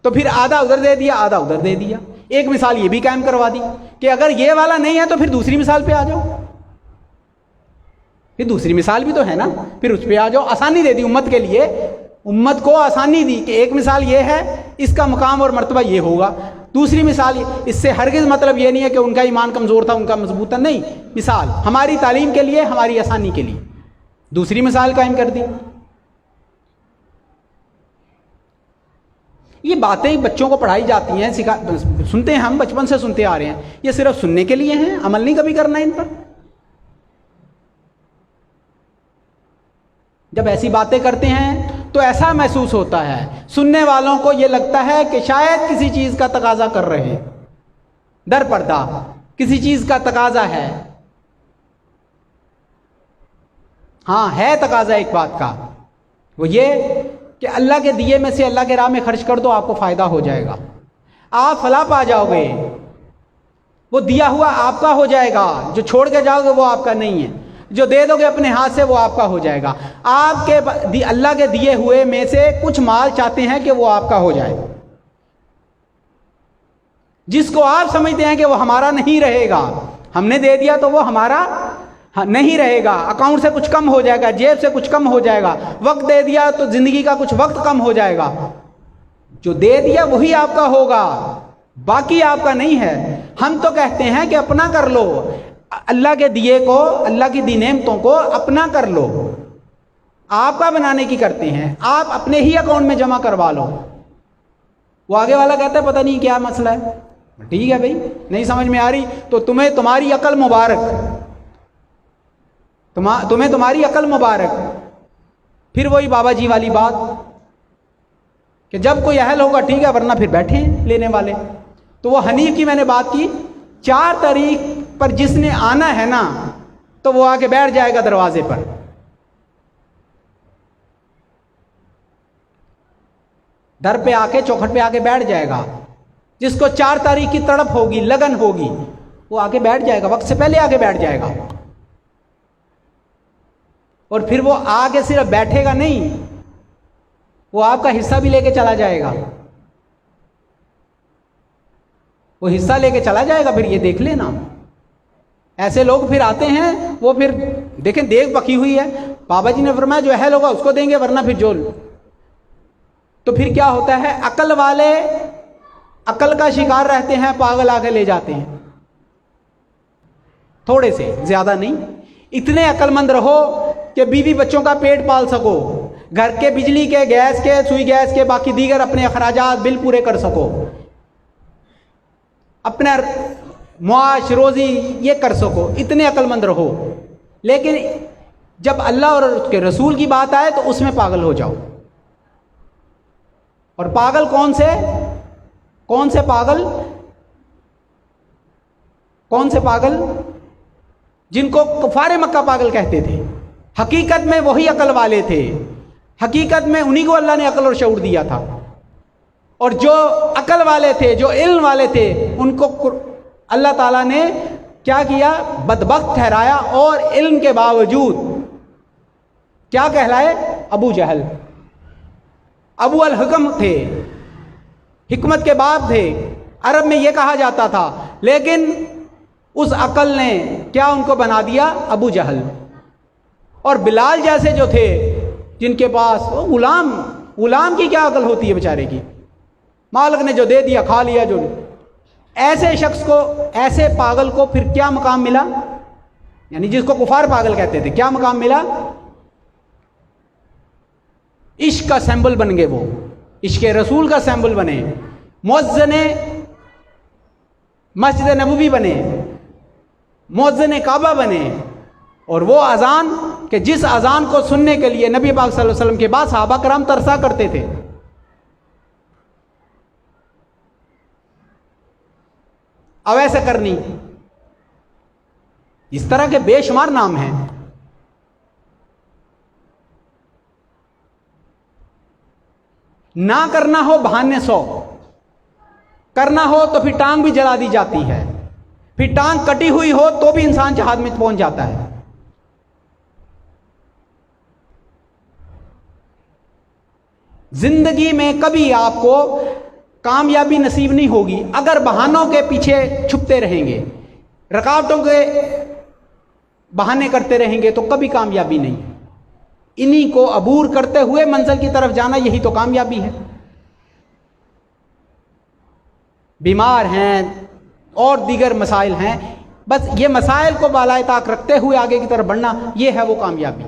तो फिर आधा उधर दे दिया, आधा उधर दे दिया। एक मिसाल ये भी कायम करवा दी कि अगर ये वाला नहीं है तो फिर दूसरी मिसाल पे आ जाओ, फिर दूसरी मिसाल भी तो है ना, फिर उस पर आ जाओ। आसानी दे दी उम्मत के लिए, उम्मत को आसानी दी कि एक मिसाल ये है, इसका मुकाम और मर्तबा ये होगा, दूसरी मिसाल। इससे हरगिज़ मतलब ये नहीं है कि उनका ईमान कमज़ोर था, उनका मजबूत था, नहीं। मिसाल हमारी तालीम के लिए, हमारी आसानी के लिए दूसरी मिसाल कायम कर दी। ये बातें बच्चों को पढ़ाई जाती हैं, सुनते हैं, हम बचपन से सुनते आ रहे हैं। ये सिर्फ सुनने के लिए हैं, अमल नहीं कभी करना इन पर। जब ऐसी बातें करते हैं तो ऐसा महसूस होता है, सुनने वालों को ये लगता है कि शायद किसी चीज़ का तकाजा कर रहे हैं, दर पर्दा किसी चीज़ का तकाजा है। हाँ, है तकाजा एक बात का, वो ये कि अल्लाह के दिए में से अल्लाह के राह में खर्च कर दो, आपको फ़ायदा हो जाएगा, आप फलाह पा जाओगे, वो दिया हुआ आपका हो जाएगा, जो छोड़ के जाओगे वो आपका नहीं है, जो दे दोगे अपने हाथ से वो आपका हो जाएगा। आपके अल्लाह के दिए हुए में से कुछ माल चाहते हैं कि वो आपका हो जाए, जिसको आप समझते हैं कि वो हमारा नहीं रहेगा, हमने दे दिया तो वो हमारा नहीं रहेगा, अकाउंट से कुछ कम हो जाएगा, जेब से कुछ कम हो जाएगा, वक्त दे दिया तो जिंदगी का कुछ वक्त कम हो जाएगा, जो दे दिया वही आपका होगा, बाकी आपका नहीं है। हम तो कहते हैं कि अपना कर लो, अल्लाह के दिए को, अल्लाह की दी नेमतों को अपना कर लो, आपका बनाने की करते हैं, आप अपने ही अकाउंट में जमा करवा लो। वो आगे वाला कहता है पता नहीं क्या मसला है, ठीक है भाई, नहीं समझ में आ रही तो तुम्हें तुम्हारी अकल मुबारक, तुम्हें तुम्हारी अकल मुबारक। फिर वही बाबा जी वाली बात कि जब कोई अहल होगा ठीक है, वरना फिर बैठे लेने वाले। तो वो हनीफ की मैंने बात की, 4 तारीख पर जिसने आना है ना तो वो आके बैठ जाएगा दरवाजे पर, दर पे आके, चौखट पे आके बैठ जाएगा। जिसको 4 तारीख की तड़प होगी, लगन होगी, वो आके बैठ जाएगा, वक्त से पहले आके बैठ जाएगा। और फिर वो आके सिर्फ बैठेगा नहीं, वो आपका हिस्सा भी लेके चला जाएगा, वो हिस्सा लेके चला जाएगा। फिर ये देख लेना, ऐसे लोग फिर आते हैं, वो फिर देखें देख पकी हुई है, बाबा जी ने फरमाया जो अहल होगा उसको देंगे, वरना फिर जो। तो फिर क्या होता है, अकल वाले अकल का शिकार रहते हैं, पागल आके ले जाते हैं, थोड़े से, ज्यादा नहीं। इतने अक्लमंद रहो कि बीवी बच्चों का पेट पाल सको, घर के बिजली के, गैस के, सुई गैस के, बाकी दीगर अपने अखराजात बिल पूरे कर सको, अपना मुआश रोज़ी ये कर सको, इतने अक्लमंद रहो। लेकिन जब अल्लाह और उसके रसूल की बात आए तो उसमें पागल हो जाओ। और पागल कौन से पागल? कौन से पागल? जिनको कुफारे मक्का पागल कहते थे। हकीकत में वही अकल वाले थे, हकीकत में उन्हीं को अल्लाह ने अकल और शऊर दिया था। और जो अकल वाले थे, जो इल्म वाले थे, उनको अल्लाह ताला ने क्या किया? बदबख्त ठहराया और इल्म के बावजूद क्या कहलाए? अबू जहल। अबू अल हकम थे, हिकमत के बाप थे, अरब में यह कहा जाता था। लेकिन उस अकल ने क्या उनको बना दिया? अबू जहल। और बिलाल जैसे जो थे, जिनके पास वो गुलाम की क्या अकल होती है बेचारे की, मालिक ने जो दे दिया खा लिया। जो ऐसे शख्स को, ऐसे पागल को फिर क्या मकाम मिला? यानी जिसको कुफार पागल कहते थे, क्या मकाम मिला? इश्क का सैंबल बन गए वो, इश्क रसूल का सैंबल बने, मुअज्जिने मस्जिद नबवी बने, मुअज्जिने काबा बने। और वो अजान कि जिस अजान को सुनने के लिए नबी पाक सल्लल्लाहु अलैहि वसल्लम के बाद सहाबा कराम तरसा करते थे। अवैसा करनी, इस तरह के बेशुमार नाम हैं। ना करना हो बहाने 100, करना हो तो फिर टांग भी जला दी जाती है, फिर टांग कटी हुई हो तो भी इंसान जहाद में पहुंच जाता है। जिंदगी में कभी आपको कामयाबी नसीब नहीं होगी अगर बहानों के पीछे छुपते रहेंगे, रुकावटों के बहाने करते रहेंगे तो कभी कामयाबी नहीं। इन्हीं को अबूर करते हुए मंजिल की तरफ जाना, यही तो कामयाबी है। बीमार हैं और दीगर मसाइल हैं, बस ये मसाइल को बालाए ताक रखते हुए आगे की तरफ बढ़ना, यह है वो कामयाबी।